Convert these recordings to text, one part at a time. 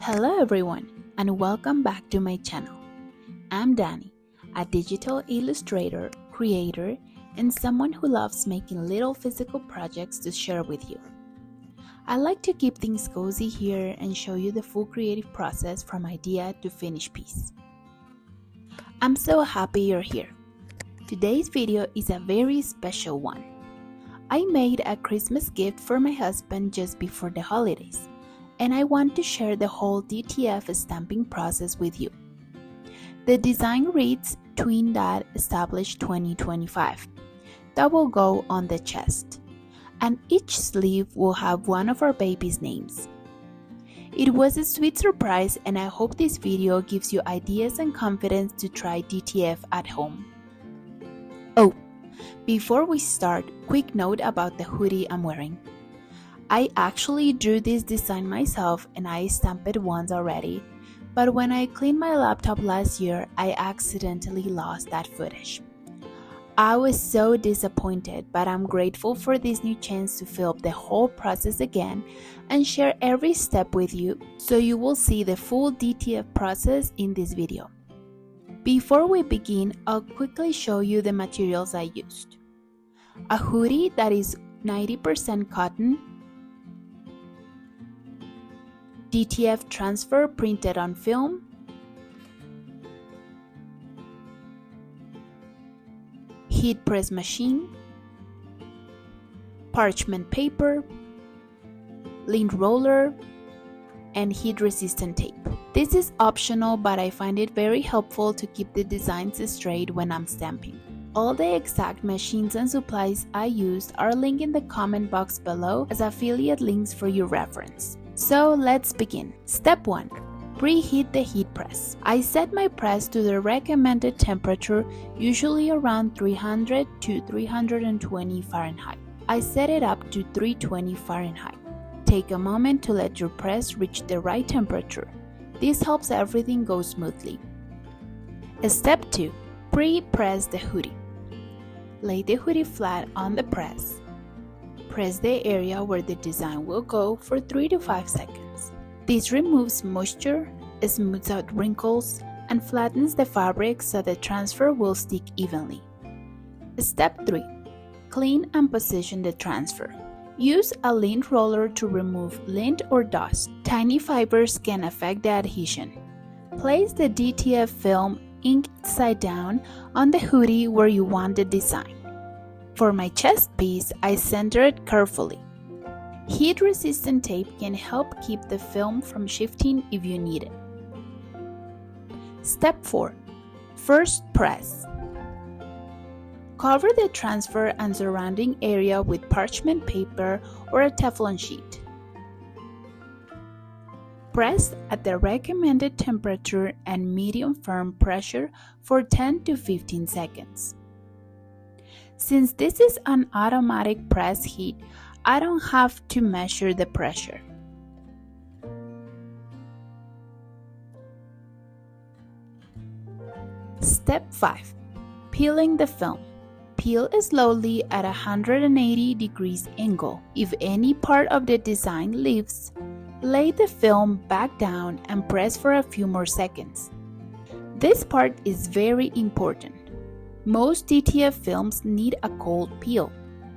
Hello everyone and welcome back to my channel. I'm Danny, a digital illustrator, creator, and someone who loves making little physical projects to share with you. I like to keep things cozy here and show you the full creative process from idea to finished piece. I'm so happy you're here. Today's video is a very special one. I made a Christmas gift for my husband just before the holidays, and I want to share the whole DTF stamping process with you. The design reads Twin Dad Established 2025. That will go on the chest, and each sleeve will have one of our baby's names. It was a sweet surprise, and I hope this video gives you ideas and confidence to try DTF at home. Oh, before we start, quick note about the hoodie I'm wearing. I actually drew this design myself and I stamped it once already, but when I cleaned my laptop last year, I accidentally lost that footage. I was so disappointed, but I'm grateful for this new chance to film the whole process again and share every step with you, so you will see the full DTF process in this video. Before we begin, I'll quickly show you the materials I used. A hoodie that is 90% cotton, DTF transfer printed on film, heat press machine, parchment paper, lint roller, and heat resistant tape. This is optional, but I find it very helpful to keep the designs straight when I'm stamping. All the exact machines and supplies I used are linked in the comment box below as affiliate links for your reference. So let's begin. Step 1. Preheat the heat press. I set my press to the recommended temperature, usually around 300 to 320 Fahrenheit. I set it up to 320 Fahrenheit. Take a moment to let your press reach the right temperature. This helps everything go smoothly. Step 2. Pre-press the hoodie. Lay the hoodie flat on the press. Press the area where the design will go for 3 to 5 seconds. This removes moisture, smooths out wrinkles, and flattens the fabric so the transfer will stick evenly. Step 3. Clean and position the transfer. Use a lint roller to remove lint or dust. Tiny fibers can affect the adhesion. Place the DTF film ink side down on the hoodie where you want the design. For my chest piece, I center it carefully. Heat-resistant tape can help keep the film from shifting if you need it. Step 4. First press. Cover the transfer and surrounding area with parchment paper or a Teflon sheet. Press at the recommended temperature and medium firm pressure for 10 to 15 seconds. Since this is an automatic press heat, I don't have to measure the pressure. Step 5. Peeling the film. Peel slowly at a 180 degrees angle. If any part of the design leaves, lay the film back down and press for a few more seconds. This part is very important. Most DTF films need a cold peel.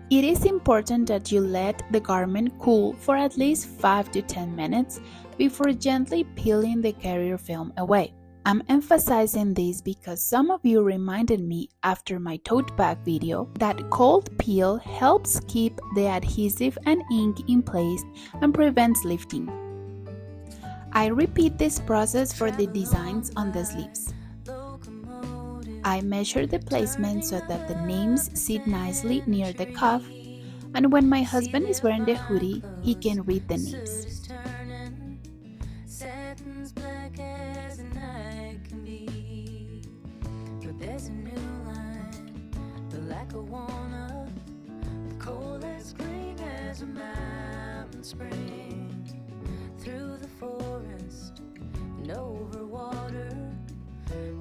It is important that you let the garment cool for at least 5 to 10 minutes before gently peeling the carrier film away. I'm emphasizing this because some of you reminded me after my tote bag video that cold peel helps keep the adhesive and ink in place and prevents lifting. I repeat this process for the designs on the sleeves. I measure the placement so that the names sit nicely near the cuff, and when my husband is wearing the hoodie, he can read the names. Through the forest and over water,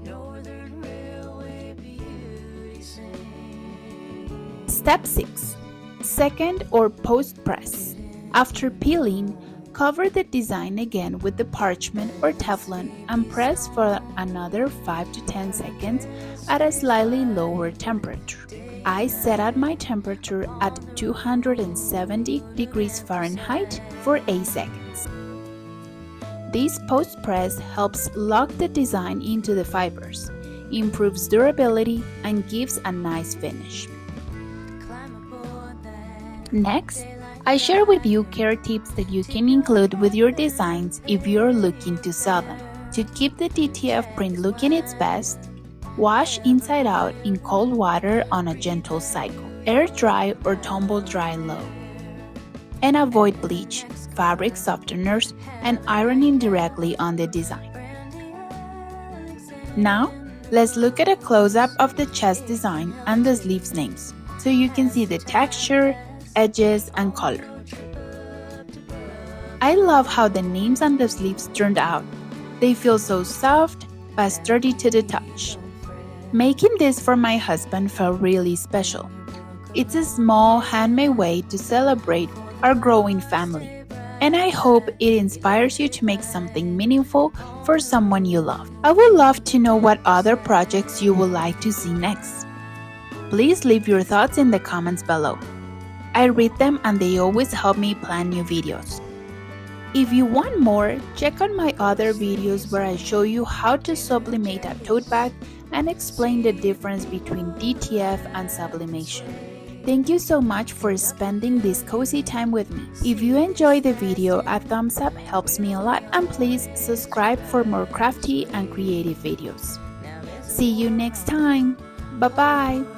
Northern Railway beauty sings. Step 6. Second or post press. After peeling, Cover the design again with the parchment or Teflon and press for another 5 to 10 seconds at a slightly lower temperature. I set out my temperature at 270 degrees Fahrenheit for 8 seconds. This post-press helps lock the design into the fibers, improves durability, and gives a nice finish. Next, I share with you care tips that you can include with your designs if you're looking to sell them. To keep the DTF print looking its best, wash inside out in cold water on a gentle cycle. Air dry or tumble dry low. And avoid bleach, fabric softeners, and ironing directly on the design. Now, let's look at a close-up of the chest design and the sleeves names, so you can see the texture, edges, and color. I love how the names on the sleeves turned out. They feel so soft but sturdy to the touch. Making this for my husband felt really special. It's a small handmade way to celebrate our growing family, and I hope it inspires you to make something meaningful for someone you love. I would love to know what other projects you would like to see next. Please leave your thoughts in the comments below. I read them and they always help me plan new videos. If you want more, check out my other videos where I show you how to sublimate a tote bag and explain the difference between DTF and sublimation. Thank you so much for spending this cozy time with me. If you enjoyed the video, a thumbs up helps me a lot, and please subscribe for more crafty and creative videos. See you next time. Bye bye.